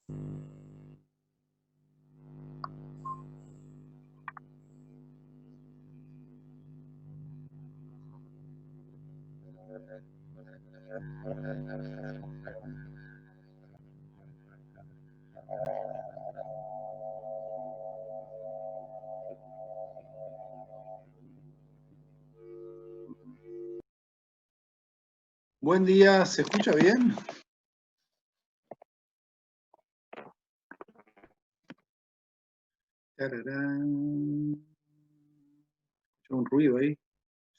Buen día, ¿se escucha bien? Tararán. Escucho un ruido ahí.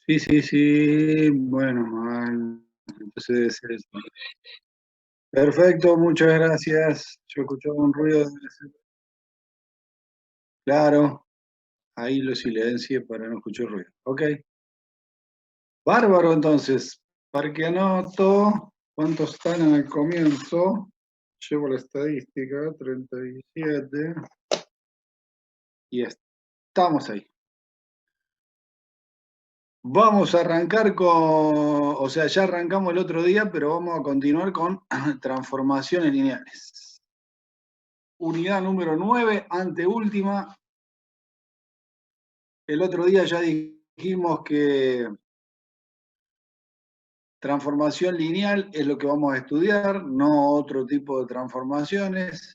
Sí, sí, sí. Bueno, mal. Entonces debe ser eso. Perfecto, muchas gracias. Yo escuchaba un ruido. Claro, ahí lo silencié para no escuchar ruido. Ok. Bárbaro, entonces. Parque anoto. ¿Cuántos están en el comienzo? Llevo la estadística, 37. Y estamos ahí. Vamos a arrancar con, o sea, ya arrancamos el otro día, pero vamos a continuar con transformaciones lineales. Unidad número 9, anteúltima. El otro día ya dijimos que transformación lineal es lo que vamos a estudiar, no otro tipo de transformaciones.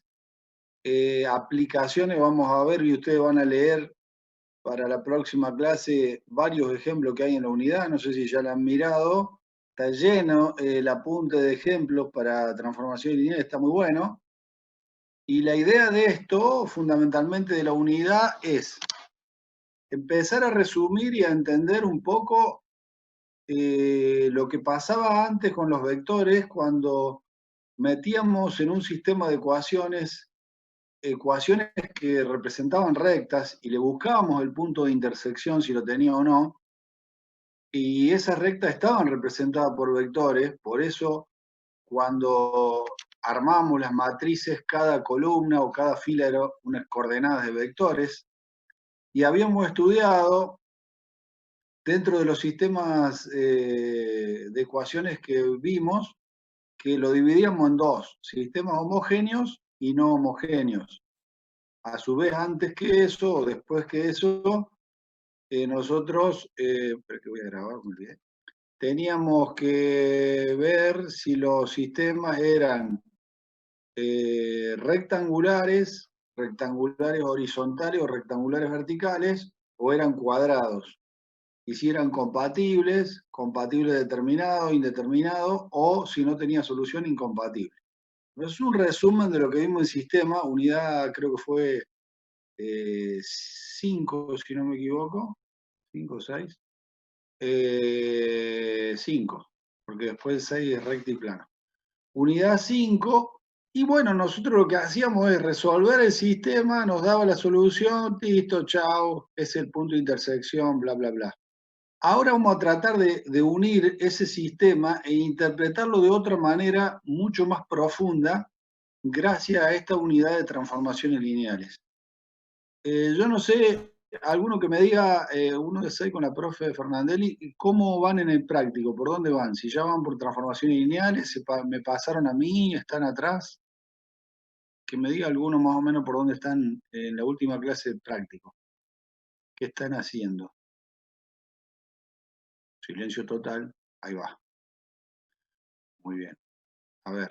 Aplicaciones vamos a ver y ustedes van a leer para la próxima clase varios ejemplos que hay en la unidad, no sé si ya la han mirado. Está lleno el apunte de ejemplos para transformación lineal, está muy bueno. Y la idea de esto, fundamentalmente de la unidad, es empezar a resumir y a entender un poco lo que pasaba antes con los vectores cuando metíamos en un sistema de ecuaciones que representaban rectas y le buscábamos el punto de intersección si lo tenía o no, y esas rectas estaban representadas por vectores, por eso cuando armamos las matrices, cada columna o cada fila era unas coordenadas de vectores, y habíamos estudiado dentro de los sistemas de ecuaciones que vimos, que lo dividíamos en dos, sistemas homogéneos y no homogéneos. A su vez, antes que eso o después que eso, nosotros, espera que voy a grabar, me olvidé, teníamos que ver si los sistemas eran rectangulares, rectangulares horizontales o rectangulares verticales, o eran cuadrados. Y si eran compatibles, compatible determinado, indeterminado, o si no tenía solución, incompatible. Es un resumen de lo que vimos en sistema, unidad creo que fue 5, si no me equivoco, 5 o 6. 5, porque después 6 es recta y plano. Unidad 5, y bueno, nosotros lo que hacíamos es resolver el sistema, nos daba la solución, listo, chao, es el punto de intersección, bla, bla, bla. Ahora vamos a tratar de unir ese sistema e interpretarlo de otra manera mucho más profunda gracias a esta unidad de transformaciones lineales. Yo no sé, alguno que me diga, uno de 6 con la profe Fernandelli, ¿cómo van en el práctico? ¿Por dónde van? Si ya van por transformaciones lineales, me pasaron a mí, están atrás. Que me diga alguno más o menos por dónde están en la última clase de práctico. ¿Qué están haciendo? Silencio total. Ahí va. Muy bien. A ver.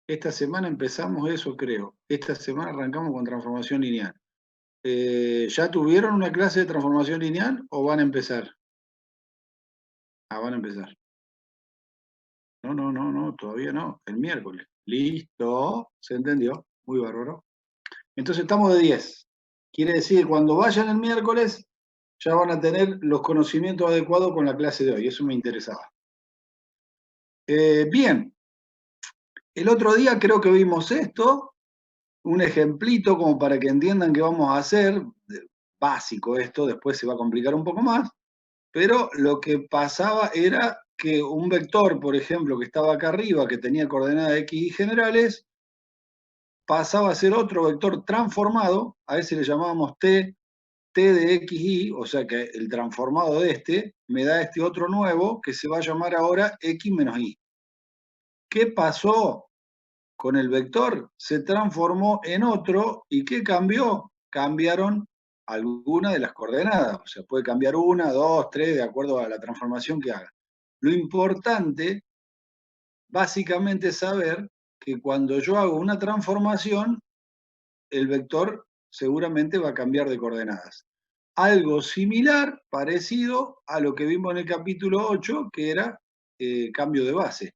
Esta semana empezamos eso, creo. Esta semana arrancamos con transformación lineal. ¿Ya tuvieron una clase de transformación lineal o van a empezar? Ah, van a empezar. No, no, no, no, todavía no. El miércoles. Listo. ¿Se entendió? Muy bárbaro. Entonces estamos de 10. Quiere decir que cuando vayan el miércoles ya van a tener los conocimientos adecuados con la clase de hoy. Eso me interesaba. Bien. El otro día creo que vimos esto, un ejemplito como para que entiendan qué vamos a hacer. Básico esto, después se va a complicar un poco más. Pero lo que pasaba era que un vector, por ejemplo, que estaba acá arriba, que tenía coordenadas x y generales, pasaba a ser otro vector transformado, a ese le llamábamos t de xy, o sea que el transformado de este me da este otro nuevo que se va a llamar ahora x menos y. ¿Qué pasó? con el vector se transformó en otro, ¿y qué cambió? Cambiaron alguna de las coordenadas, o sea, puede cambiar 1, 2, 3, de acuerdo a la transformación que haga. Lo importante, básicamente, es saber que cuando yo hago una transformación, el vector seguramente va a cambiar de coordenadas. Algo similar, parecido a lo que vimos en el capítulo 8, que era cambio de base.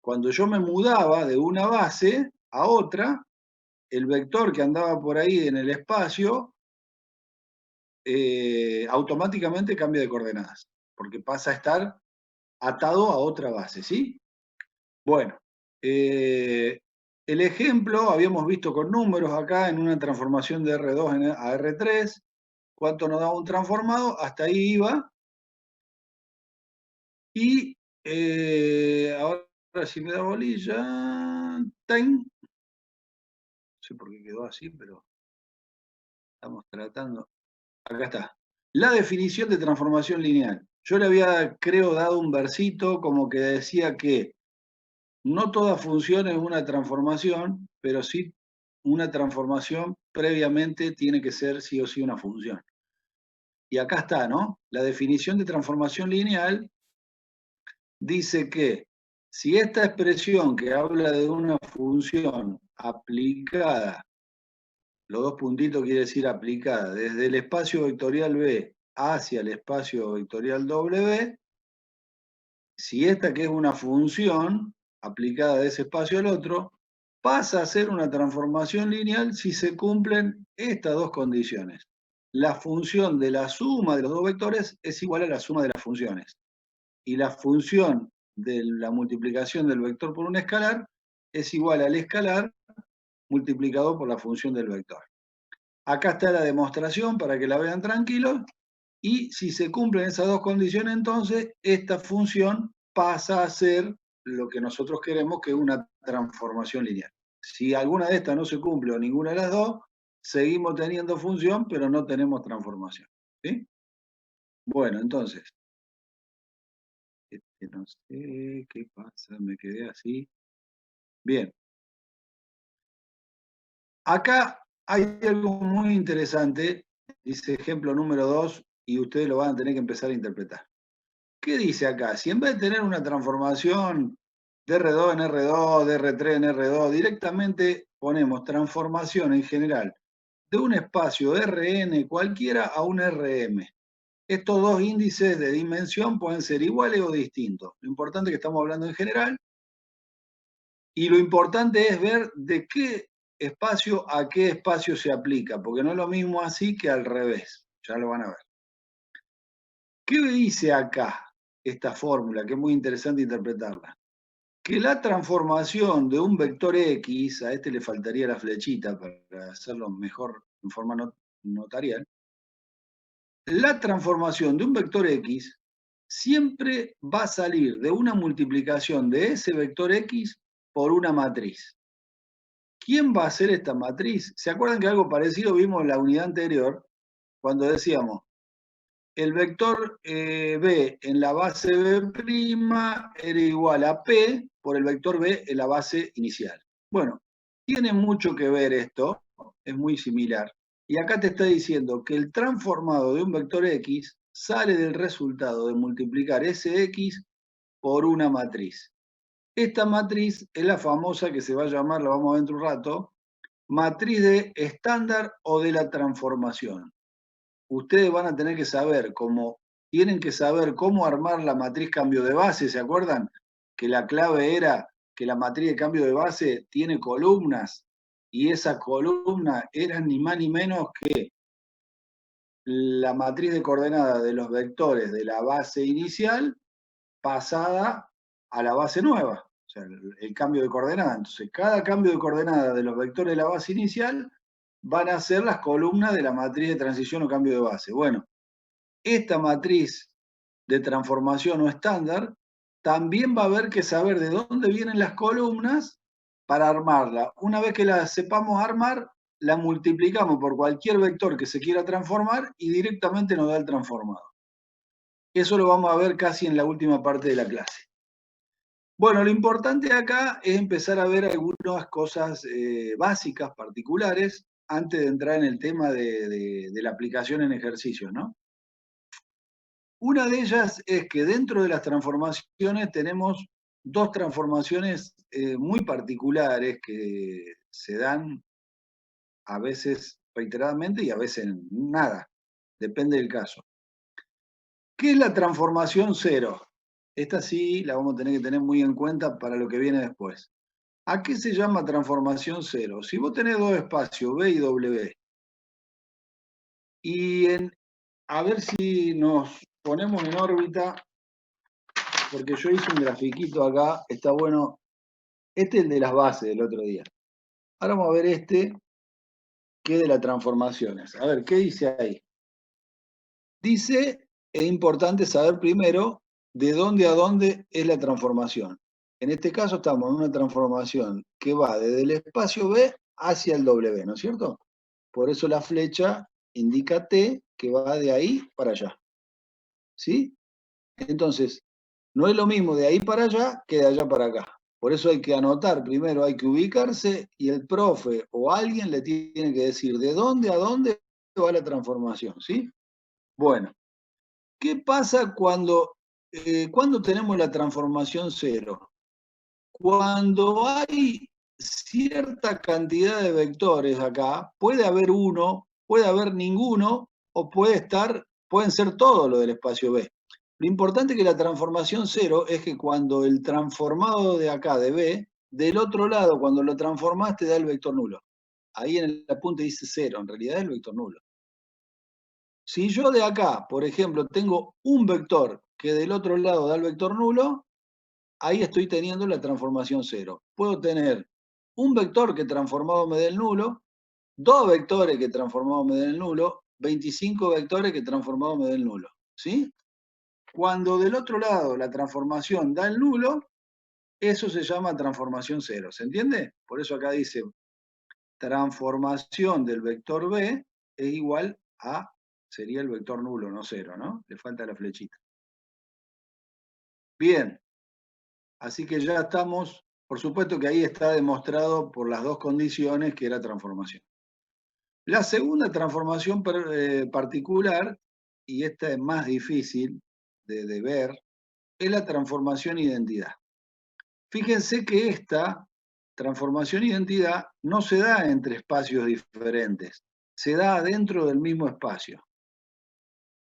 Cuando yo me mudaba de una base a otra, el vector que andaba por ahí en el espacio automáticamente cambia de coordenadas, porque pasa a estar atado a otra base, ¿sí? Bueno, el ejemplo habíamos visto con números acá en una transformación de R2 a R3, cuánto nos da un transformado, hasta ahí iba. Y ahora si me da bolilla, ¡ten! No sé por qué quedó así, pero estamos tratando. Acá está. La definición de transformación lineal. Yo le había, creo, dado un versito como que decía que no toda función es una transformación, pero sí una transformación previamente tiene que ser sí o sí una función. Y acá está, ¿no? La definición de transformación lineal dice que si esta expresión que habla de una función aplicada, los dos puntitos quiere decir aplicada, desde el espacio vectorial B hacia el espacio vectorial W, si esta que es una función aplicada de ese espacio al otro, pasa a ser una transformación lineal si se cumplen estas dos condiciones. La función de la suma de los dos vectores es igual a la suma de las funciones. Y la función de la multiplicación del vector por un escalar es igual al escalar multiplicado por la función del vector. Acá está la demostración para que la vean tranquilos. Y si se cumplen esas dos condiciones, entonces esta función pasa a ser lo que nosotros queremos, que es una transformación lineal. Si alguna de estas no se cumple o ninguna de las dos, seguimos teniendo función, pero no tenemos transformación. ¿Sí? Bueno, entonces, no sé qué pasa, me quedé así. Bien. Acá hay algo muy interesante, dice ejemplo número 2, y ustedes lo van a tener que empezar a interpretar. ¿Qué dice acá? Si en vez de tener una transformación de R2 en R2, de R3 en R2, directamente ponemos transformación en general de un espacio Rn cualquiera a un Rm. Estos dos índices de dimensión pueden ser iguales o distintos. Lo importante es que estamos hablando en general y lo importante es ver de qué espacio a qué espacio se aplica, porque no es lo mismo así que al revés. Ya lo van a ver. ¿Qué dice acá esta fórmula? Que es muy interesante interpretarla. Que la transformación de un vector X, a este le faltaría la flechita para hacerlo mejor en forma notarial, la transformación de un vector X siempre va a salir de una multiplicación de ese vector X por una matriz. ¿Quién va a hacer esta matriz? ¿Se acuerdan que algo parecido vimos en la unidad anterior? Cuando decíamos, el vector B en la base B' era igual a P por el vector B en la base inicial. Bueno, tiene mucho que ver esto, es muy similar. Y acá te está diciendo que el transformado de un vector X sale del resultado de multiplicar ese X por una matriz. Esta matriz es la famosa que se va a llamar, la vamos a ver dentro de un rato, matriz de estándar o de la transformación. Ustedes van a tener que saber tienen que saber cómo armar la matriz cambio de base, ¿se acuerdan? Que la clave era que la matriz de cambio de base tiene columnas y esa columna era ni más ni menos que la matriz de coordenadas de los vectores de la base inicial pasada a la base nueva, o sea, el cambio de coordenada. Entonces, cada cambio de coordenada de los vectores de la base inicial van a ser las columnas de la matriz de transición o cambio de base. Bueno, esta matriz de transformación o estándar también va a haber que saber de dónde vienen las columnas para armarla. Una vez que la sepamos armar, la multiplicamos por cualquier vector que se quiera transformar y directamente nos da el transformado. Eso lo vamos a ver casi en la última parte de la clase. Bueno, lo importante acá es empezar a ver algunas cosas básicas, particulares, antes de entrar en el tema de la aplicación en ejercicios, ¿no? Una de ellas es que dentro de las transformaciones tenemos dos transformaciones muy particulares que se dan a veces reiteradamente y a veces nada, depende del caso. ¿Qué es la transformación cero? Esta sí la vamos a tener que tener muy en cuenta para lo que viene después. ¿A qué se llama transformación cero? Si vos tenés dos espacios, B y W, y a ver si nos ponemos en órbita, porque yo hice un grafiquito acá, está bueno. Este es el de las bases del otro día. Ahora vamos a ver este, que es de las transformaciones. A ver, ¿qué dice ahí? Dice, es importante saber primero de dónde a dónde es la transformación. En este caso estamos en una transformación que va desde el espacio B hacia el W, ¿no es cierto? Por eso la flecha indica T, que va de ahí para allá. ¿Sí? Entonces, no es lo mismo de ahí para allá que de allá para acá. Por eso hay que anotar primero, hay que ubicarse y el profe o alguien le tiene que decir de dónde a dónde va la transformación, ¿sí? Bueno, ¿qué pasa cuando tenemos la transformación cero? Cuando hay cierta cantidad de vectores acá, puede haber uno, puede haber ninguno, o pueden ser todos los del espacio B. Lo importante que la transformación cero es que cuando el transformado de acá, de B, del otro lado, cuando lo transformaste, da el vector nulo. Ahí en el apunte dice cero, en realidad es el vector nulo. Si yo de acá, por ejemplo, tengo un vector que del otro lado da el vector nulo, ahí estoy teniendo la transformación cero. Puedo tener un vector que transformado me dé el nulo, dos vectores que transformado me den el nulo, 25 vectores que transformado me den el nulo. ¿Sí? Cuando del otro lado la transformación da el nulo, eso se llama transformación cero. ¿Se entiende? Por eso acá dice transformación del vector B es igual a, sería el vector nulo, no cero, ¿no? Le falta la flechita. Bien, así que ya estamos, por supuesto que ahí está demostrado por las dos condiciones que era transformación. La segunda transformación particular, y esta es más difícil de ver, es la transformación identidad. Fíjense que esta transformación identidad no se da entre espacios diferentes, se da dentro del mismo espacio.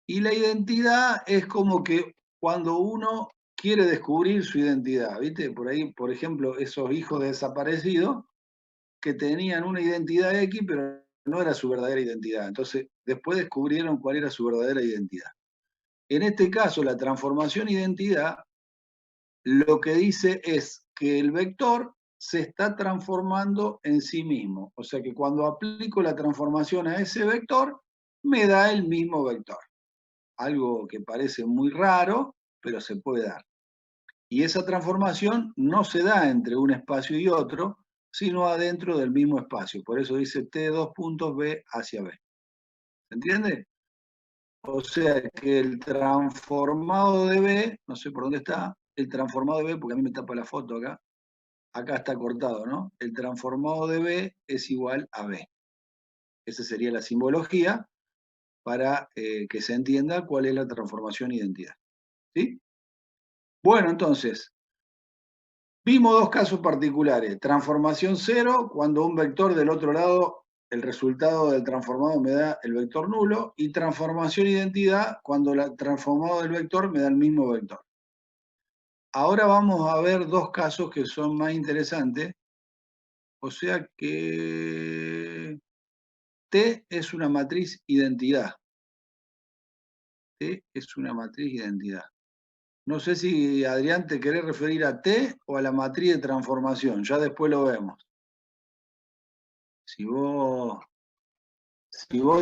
Y la identidad es como que cuando uno quiere descubrir su identidad, ¿viste? Por ahí, por ejemplo, esos hijos de desaparecidos que tenían una identidad X, pero no era su verdadera identidad. Entonces, después descubrieron cuál era su verdadera identidad. En este caso, la transformación identidad lo que dice es que el vector se está transformando en sí mismo. O sea que cuando aplico la transformación a ese vector, me da el mismo vector. Algo que parece muy raro, pero se puede dar. Y esa transformación no se da entre un espacio y otro, sino adentro del mismo espacio. Por eso dice T2 puntos B hacia B. ¿Se entiende? O sea que el transformado de B, no sé por dónde está, el transformado de B, porque a mí me tapa la foto acá está cortado, ¿no? El transformado de B es igual a B. Esa sería la simbología para que se entienda cuál es la transformación identidad. ¿Sí? Bueno, entonces, vimos dos casos particulares. Transformación cero, cuando un vector del otro lado, el resultado del transformado me da el vector nulo, y transformación identidad, cuando el transformado del vector me da el mismo vector. Ahora vamos a ver dos casos que son más interesantes. O sea que T es una matriz identidad. T es una matriz identidad. No sé si, Adrián, te querés referir a T o a la matriz de transformación. Ya después lo vemos. Si vos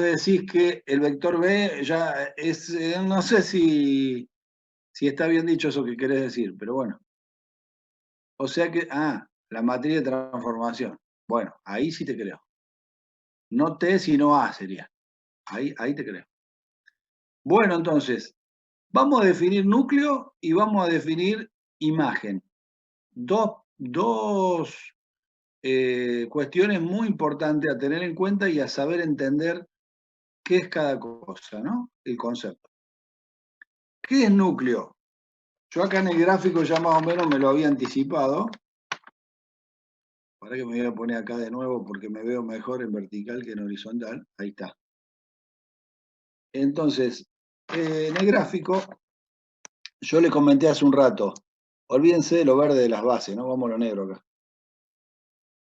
decís que el vector B ya es, no sé si está bien dicho eso que querés decir, pero bueno. O sea que, la matriz de transformación. Bueno, ahí sí te creo. No T, sino A sería. Ahí te creo. Bueno, entonces, vamos a definir núcleo y vamos a definir imagen. dos cuestiones muy importantes a tener en cuenta y a saber entender qué es cada cosa, ¿no? El concepto. ¿Qué es núcleo? Yo acá en el gráfico ya más o menos me lo había anticipado. Para que me voy a poner acá de nuevo porque me veo mejor en vertical que en horizontal. Ahí está. Entonces, en el gráfico, yo le comenté hace un rato, olvídense de lo verde de las bases, ¿no? Vamos a lo negro acá.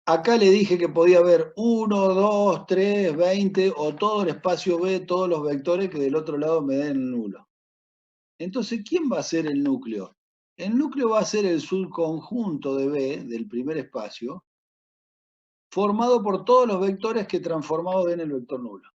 Acá le dije que podía haber 1, 2, 3, 20 o todo el espacio B, todos los vectores que del otro lado me den el nulo. Entonces, ¿quién va a ser el núcleo? El núcleo va a ser el subconjunto de B, del primer espacio, formado por todos los vectores que transformados den el vector nulo.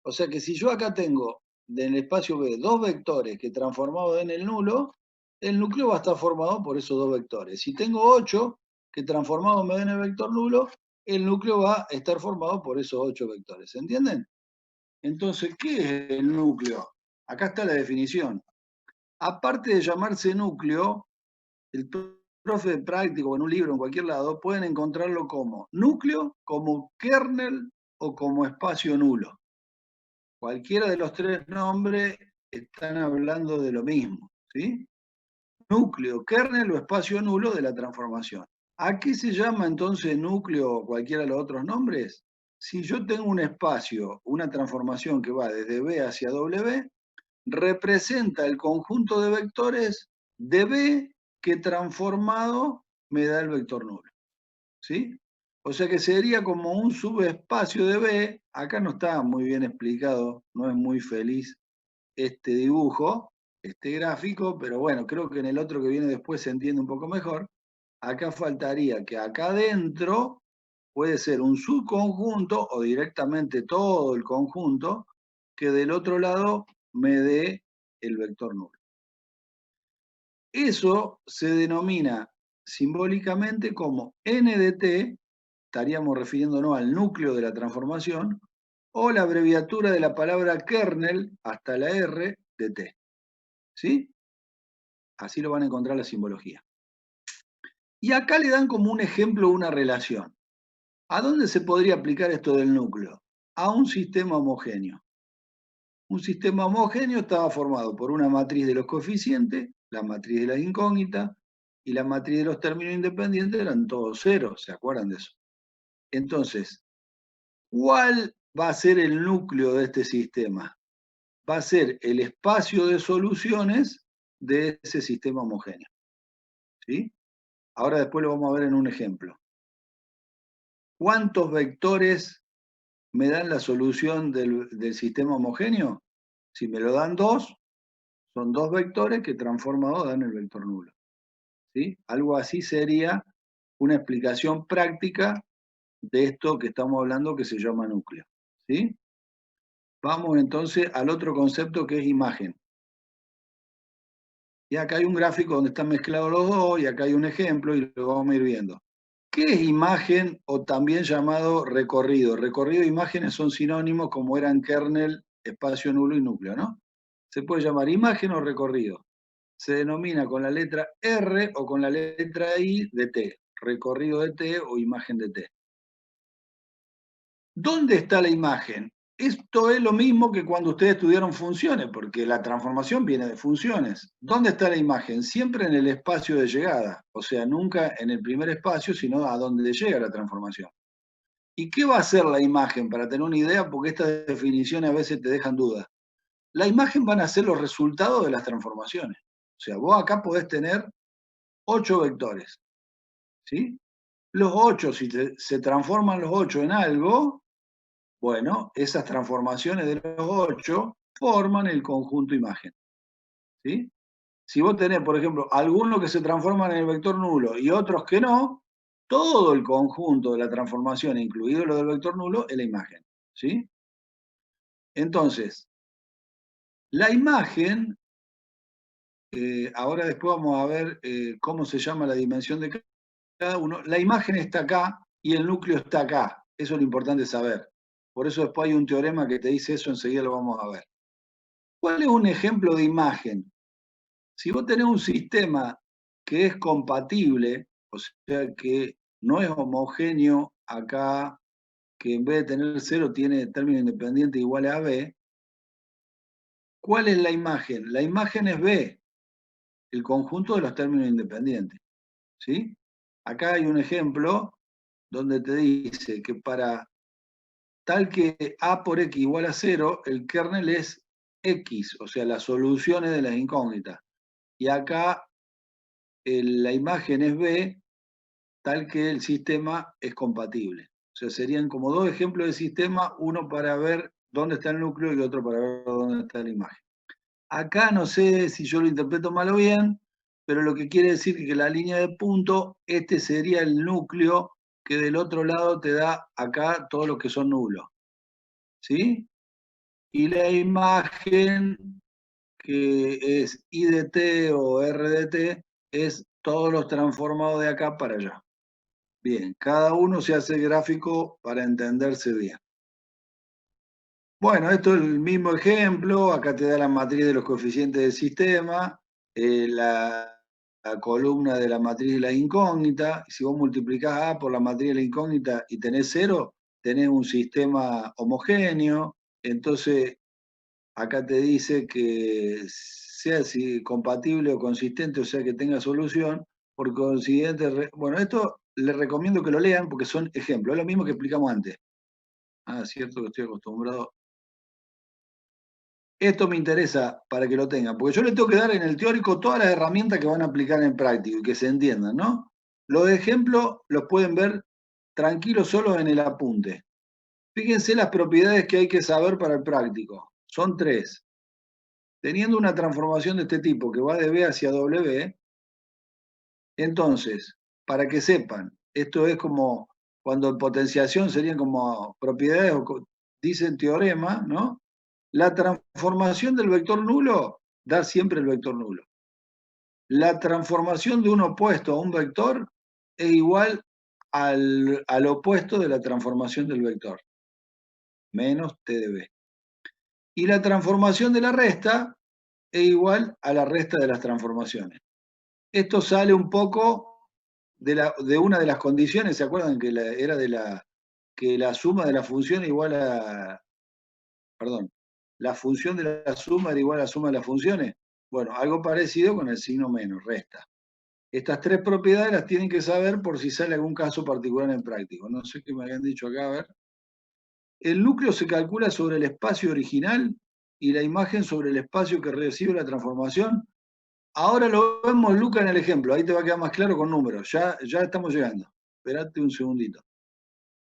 O sea que si yo acá tengo en el espacio B dos vectores que transformados den el nulo, el núcleo va a estar formado por esos dos vectores. Si tengo 8 que transformados me den el vector nulo, el núcleo va a estar formado por esos 8 vectores. ¿Se entienden? Entonces, ¿qué es el núcleo? Acá está la definición. Aparte de llamarse núcleo, el profe de práctico en un libro, en cualquier lado, pueden encontrarlo como núcleo, como kernel o como espacio nulo. Cualquiera de los tres nombres están hablando de lo mismo, ¿sí? Núcleo, kernel o espacio nulo de la transformación. ¿A qué se llama entonces núcleo o cualquiera de los otros nombres? Si yo tengo un espacio, una transformación que va desde B hacia W, representa el conjunto de vectores de B que transformado me da el vector nulo, ¿sí? O sea que sería como un subespacio de B. Acá no está muy bien explicado, no es muy feliz este dibujo, este gráfico, pero bueno, creo que en el otro que viene después se entiende un poco mejor. Acá faltaría que acá adentro puede ser un subconjunto o directamente todo el conjunto que del otro lado me dé el vector nulo. Eso se denomina simbólicamente como n de t, estaríamos refiriéndonos al núcleo de la transformación, o la abreviatura de la palabra kernel hasta la R de t. ¿Sí? Así lo van a encontrar la simbología. Y acá le dan como un ejemplo una relación. ¿A dónde se podría aplicar esto del núcleo? A un sistema homogéneo. Un sistema homogéneo estaba formado por una matriz de los coeficientes, la matriz de las incógnitas, y la matriz de los términos independientes eran todos ceros, ¿se acuerdan de eso? Entonces, ¿cuál va a ser el núcleo de este sistema? Va a ser el espacio de soluciones de ese sistema homogéneo. ¿Sí? Ahora después lo vamos a ver en un ejemplo. ¿Cuántos vectores me dan la solución del sistema homogéneo? Si me lo dan 2, son 2 vectores que transformados dan el vector nulo. ¿Sí? Algo así sería una explicación práctica de esto que estamos hablando que se llama núcleo. ¿Sí? Vamos entonces al otro concepto que es imagen. Y acá hay un gráfico donde están mezclados los dos y acá hay un ejemplo y lo vamos a ir viendo. ¿Qué es imagen o también llamado recorrido? Recorrido e imágenes son sinónimos como eran kernel, espacio nulo y núcleo, ¿no? Se puede llamar imagen o recorrido. Se denomina con la letra R o con la letra I de T, recorrido de T o imagen de T. ¿Dónde está la imagen? Esto es lo mismo que cuando ustedes estudiaron funciones, porque la transformación viene de funciones. ¿Dónde está la imagen? Siempre en el espacio de llegada, o sea, nunca en el primer espacio, sino a donde llega la transformación. ¿Y qué va a ser la imagen? Para tener una idea, porque estas definiciones a veces te dejan dudas. La imagen van a ser los resultados de las transformaciones. O sea, vos acá podés tener 8 vectores, ¿sí? Los 8, si se transforman los 8 en algo, bueno, esas transformaciones de los 8 forman el conjunto imagen, ¿sí? Si vos tenés, por ejemplo, algunos que se transforman en el vector nulo y otros que no, todo el conjunto de la transformación, incluido lo del vector nulo, es la imagen, ¿sí? Entonces, la imagen, ahora después vamos a ver cómo se llama la dimensión de cada uno. La imagen está acá y el núcleo está acá. Eso es lo importante saber. Por eso después hay un teorema que te dice eso, enseguida lo vamos a ver. ¿Cuál es un ejemplo de imagen? Si vos tenés un sistema que es compatible, o sea que no es homogéneo acá, que en vez de tener 0 tiene término independiente igual a B, ¿cuál es la imagen? La imagen es B, el conjunto de los términos independientes. ¿Sí? Acá hay un ejemplo donde te dice que para tal que A por X igual a 0, el kernel es X, o sea, las soluciones de las incógnitas. Y acá la imagen es B, tal que el sistema es compatible. O sea, serían como dos ejemplos de sistema, uno para ver dónde está el núcleo y otro para ver dónde está la imagen. Acá no sé si yo lo interpreto mal o bien, pero lo que quiere decir que la línea de punto, este sería el núcleo que del otro lado te da acá todos los que son nulos. ¿Sí? Y la imagen, que es I de t o R de t, es todos los transformados de acá para allá. Bien, cada uno se hace gráfico para entenderse bien. Bueno, esto es el mismo ejemplo, acá te da la matriz de los coeficientes del sistema, la columna de la matriz de la incógnita. Si vos multiplicás A por la matriz de la incógnita y tenés 0, tenés un sistema homogéneo. Entonces, acá te dice que sea si compatible o consistente, o sea que tenga solución. Por consiguiente, bueno, esto les recomiendo que lo lean porque son ejemplos, es lo mismo que explicamos antes. Ah, cierto que estoy acostumbrado. Esto me interesa para que lo tengan, porque yo le tengo que dar en el teórico todas las herramientas que van a aplicar en el práctico y que se entiendan, ¿no? Los ejemplos los pueden ver tranquilos solos en el apunte. Fíjense las propiedades que hay que saber para el práctico. Son 3. Teniendo una transformación de este tipo que va de B hacia W, entonces, para que sepan, esto es como cuando en potenciación serían como propiedades, o dicen teorema, ¿no? La transformación del vector nulo da siempre el vector nulo. La transformación de un opuesto a un vector es igual al opuesto de la transformación del vector, menos t de b. Y la transformación de la resta es igual a la resta de las transformaciones. Esto sale un poco de una de las condiciones, ¿se acuerdan que era que la suma de la función igual a, perdón, la función de la suma era igual a la suma de las funciones? Bueno, algo parecido con el signo menos, resta. Estas 3 propiedades las tienen que saber por si sale algún caso particular en práctico. No sé qué me habían dicho acá, a ver. El núcleo se calcula sobre el espacio original y la imagen sobre el espacio que recibe la transformación. Ahora lo vemos, Luca, en el ejemplo. Ahí te va a quedar más claro con números. Ya estamos llegando. Esperate un segundito.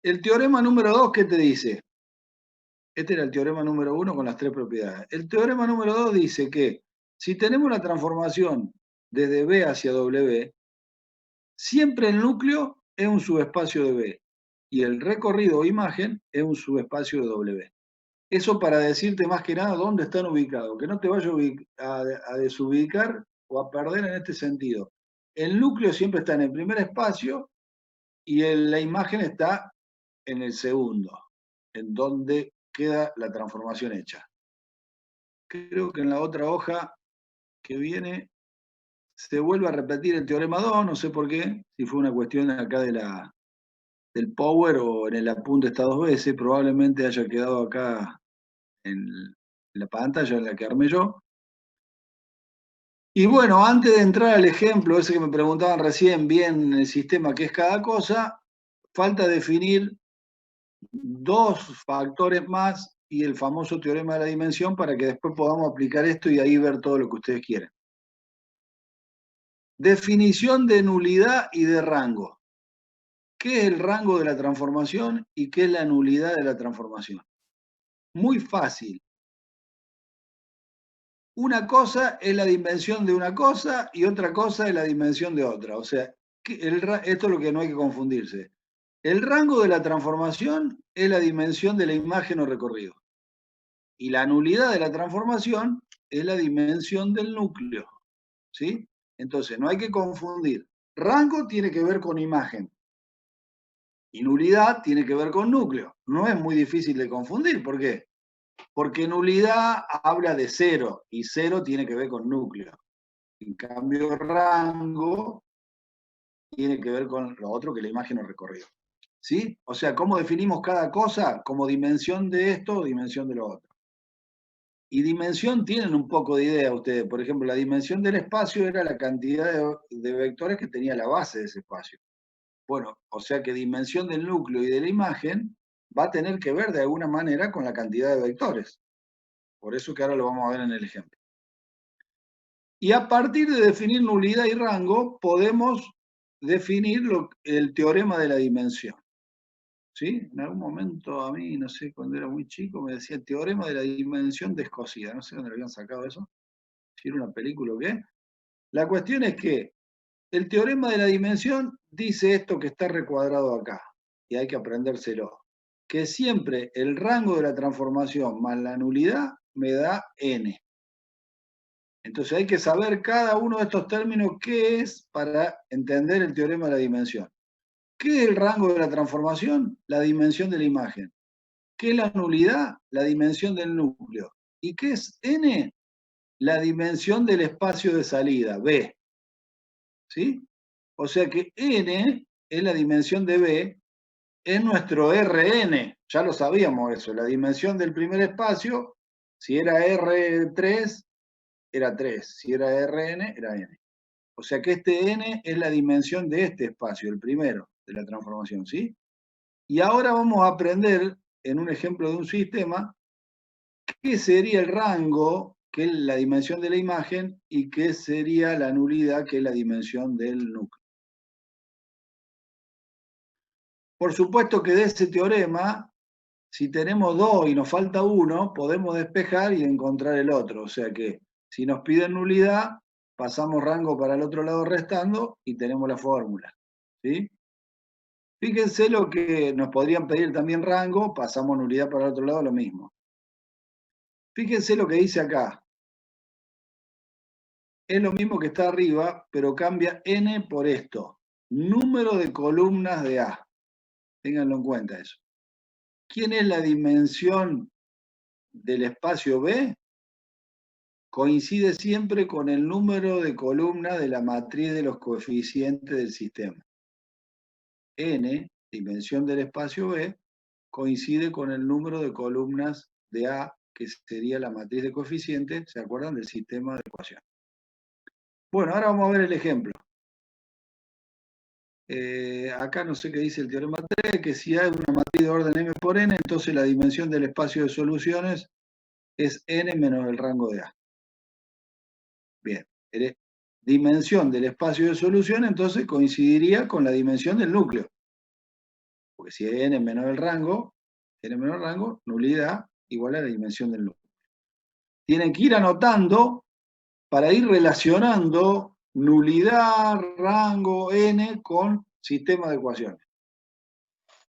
El teorema número 2, ¿qué te dice? Este era el teorema número 1 con las 3 propiedades. El teorema número 2 dice que si tenemos una transformación desde B hacia W, siempre el núcleo es un subespacio de B y el recorrido o imagen es un subespacio de W. Eso para decirte más que nada dónde están ubicados, que no te vayas a desubicar o a perder en este sentido. El núcleo siempre está en el primer espacio y la imagen está en el segundo, en donde queda la transformación hecha. Creo que en la otra hoja que viene se vuelve a repetir el teorema 2, no sé por qué, si fue una cuestión acá del power o en el apunte está 2 veces, probablemente haya quedado acá en la pantalla en la que armé yo. Y bueno, antes de entrar al ejemplo, ese que me preguntaban recién, bien el sistema que es cada cosa, falta definir 2 factores más y el famoso teorema de la dimensión para que después podamos aplicar esto y ahí ver todo lo que ustedes quieren. Definición de nulidad y de rango. ¿Qué es el rango de la transformación y qué es la nulidad de la transformación? Muy fácil. Una cosa es la dimensión de una cosa y otra cosa es la dimensión de otra. O sea, esto es lo que no hay que confundirse. El rango de la transformación es la dimensión de la imagen o recorrido. Y la nulidad de la transformación es la dimensión del núcleo. ¿Sí? Entonces, no hay que confundir. Rango tiene que ver con imagen. Y nulidad tiene que ver con núcleo. No es muy difícil de confundir. ¿Por qué? Porque nulidad habla de 0 y 0 tiene que ver con núcleo. En cambio, rango tiene que ver con lo otro que la imagen o recorrido. ¿Sí? O sea, ¿cómo definimos cada cosa? Como dimensión de esto o dimensión de lo otro. Y dimensión tienen un poco de idea ustedes. Por ejemplo, la dimensión del espacio era la cantidad de vectores que tenía la base de ese espacio. Bueno, o sea que dimensión del núcleo y de la imagen va a tener que ver de alguna manera con la cantidad de vectores. Por eso que ahora lo vamos a ver en el ejemplo. Y a partir de definir nulidad y rango, podemos definir el teorema de la dimensión. ¿Sí? En algún momento a mí, no sé, cuando era muy chico, me decía el teorema de la dimensión descosida. No sé dónde lo habían sacado eso. Si era una película o qué. La cuestión es que el teorema de la dimensión dice esto que está recuadrado acá. Y hay que aprendérselo. Que siempre el rango de la transformación más la nulidad me da n. Entonces hay que saber cada uno de estos términos qué es para entender el teorema de la dimensión. ¿Qué es el rango de la transformación? La dimensión de la imagen. ¿Qué es la nulidad? La dimensión del núcleo. ¿Y qué es n? La dimensión del espacio de salida, B. ¿Sí? O sea que n es la dimensión de B, es nuestro Rn. Ya lo sabíamos eso. La dimensión del primer espacio, si era R3, era 3. Si era Rn, era n. O sea que este n es la dimensión de este espacio, el primero de la transformación, ¿sí? Y ahora vamos a aprender, en un ejemplo de un sistema, qué sería el rango, que es la dimensión de la imagen, y qué sería la nulidad, que es la dimensión del núcleo. Por supuesto que de ese teorema, si tenemos 2 y nos falta 1, podemos despejar y encontrar el otro. O sea que si nos piden nulidad, pasamos rango para el otro lado restando y tenemos la fórmula. ¿Sí? Fíjense lo que nos podrían pedir también rango, pasamos nulidad para el otro lado, lo mismo. Fíjense lo que dice acá. Es lo mismo que está arriba, pero cambia n por esto. Número de columnas de A. Ténganlo en cuenta eso. ¿Quién es la dimensión del espacio B? Coincide siempre con el número de columnas de la matriz de los coeficientes del sistema. N, dimensión del espacio B, coincide con el número de columnas de A, que sería la matriz de coeficientes, ¿se acuerdan? Del sistema de ecuación. Bueno, ahora vamos a ver el ejemplo. Acá no sé qué dice el teorema 3, que si hay una matriz de orden m por n, entonces la dimensión del espacio de soluciones es n menos el rango de A. Bien, dimensión del espacio de solución entonces coincidiría con la dimensión del núcleo. Porque si n es menor el rango, nulidad igual a la dimensión del núcleo. Tienen que ir anotando para ir relacionando nulidad, rango, n con sistema de ecuaciones.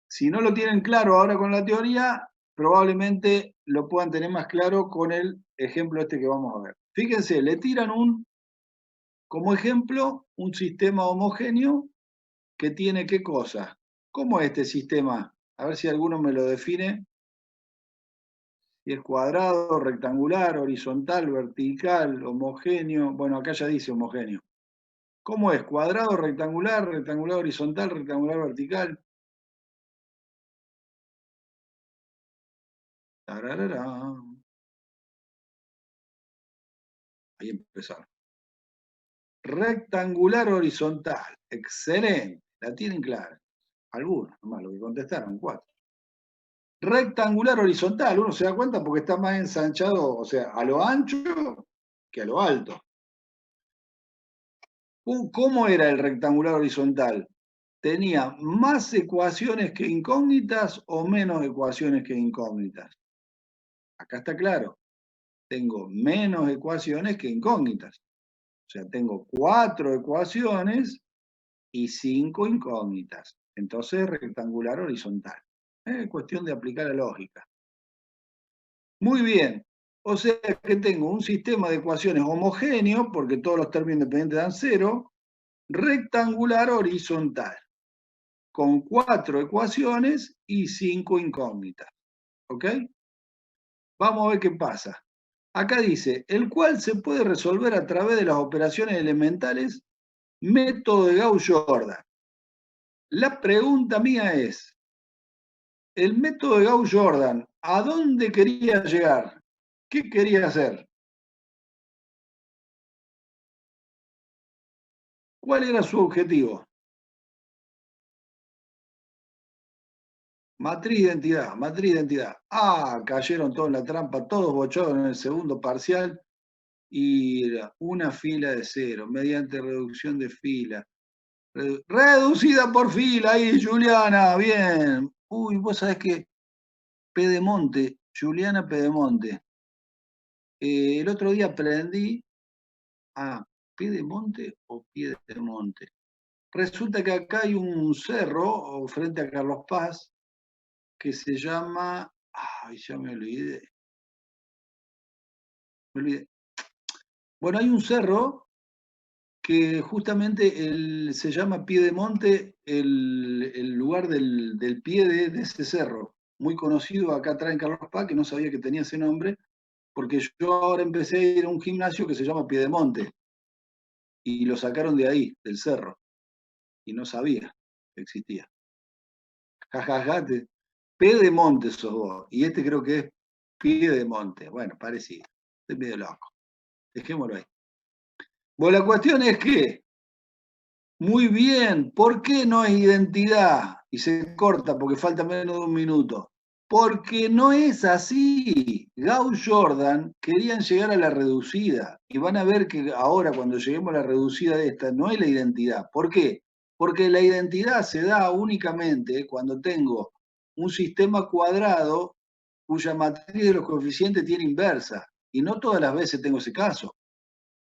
Si no lo tienen claro ahora con la teoría, probablemente lo puedan tener más claro con el ejemplo este que vamos a ver. Fíjense, le tiran como ejemplo, un sistema homogéneo que tiene ¿qué cosa? ¿Cómo es este sistema? A ver si alguno me lo define. Si es cuadrado, rectangular, horizontal, vertical, homogéneo. Bueno, acá ya dice homogéneo. ¿Cómo es? ¿Cuadrado, rectangular, rectangular horizontal, rectangular vertical? Tararara. Ahí empezaron. Rectangular horizontal. Excelente. La tienen clara. Algunos, nomás, lo que contestaron, 4. Rectangular horizontal, uno se da cuenta porque está más ensanchado, o sea, a lo ancho que a lo alto. ¿Cómo era el rectangular horizontal? ¿Tenía más ecuaciones que incógnitas o menos ecuaciones que incógnitas? Acá está claro. Tengo menos ecuaciones que incógnitas. O sea, tengo 4 ecuaciones y 5 incógnitas. Entonces, rectangular horizontal. Es cuestión de aplicar la lógica. Muy bien. O sea que tengo un sistema de ecuaciones homogéneo, porque todos los términos independientes dan 0, rectangular horizontal, con 4 ecuaciones y 5 incógnitas. ¿Ok? Vamos a ver qué pasa. Acá dice, el cual se puede resolver a través de las operaciones elementales, método de Gauss-Jordan. La pregunta mía es, el método de Gauss-Jordan, ¿a dónde quería llegar? ¿Qué quería hacer? ¿Cuál era su objetivo? Matriz de identidad, matriz de identidad. Ah, cayeron todos en la trampa, todos bochados en el segundo parcial y era una fila de cero, mediante reducción de fila. Reducida por fila ahí, Juliana, bien. Uy, vos sabés que Pedemonte, Juliana Pedemonte. El otro día aprendí a Pedemonte o Piedemonte. Resulta que acá hay un cerro frente a Carlos Paz que se llama. Ay, ya me olvidé. Me olvidé. Bueno, hay un cerro que justamente se llama Piedemonte, el lugar del pie de ese cerro. Muy conocido acá atrás en Carlos Paz, que no sabía que tenía ese nombre, porque yo ahora empecé a ir a un gimnasio que se llama Piedemonte, y lo sacaron de ahí, del cerro, y no sabía que existía. Jajaja, Pedemonte sos vos, y este creo que es Piedemonte. Bueno, parecido. Estoy medio loco. Dejémoslo ahí. Bueno, la cuestión es que, muy bien, ¿por qué no es identidad? Y se corta porque falta menos de un minuto. Porque no es así. Gauss-Jordan querían llegar a la reducida y van a ver que ahora cuando lleguemos a la reducida de esta no es la identidad. ¿Por qué? Porque la identidad se da únicamente cuando tengo un sistema cuadrado cuya matriz de los coeficientes tiene inversa. Y no todas las veces tengo ese caso.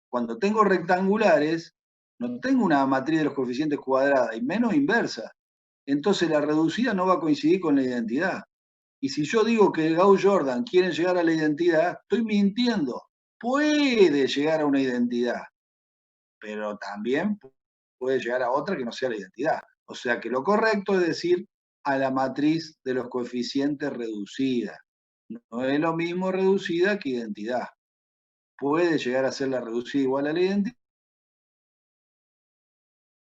Cuando tengo rectangulares, no tengo una matriz de los coeficientes cuadrada y menos inversa. Entonces la reducida no va a coincidir con la identidad. Y si yo digo que Gauss-Jordan quieren llegar a la identidad, estoy mintiendo. Puede llegar a una identidad, pero también puede llegar a otra que no sea la identidad. O sea que lo correcto es decir a la matriz de los coeficientes reducida. No es lo mismo reducida que identidad. Puede llegar a ser la reducida igual a la identidad,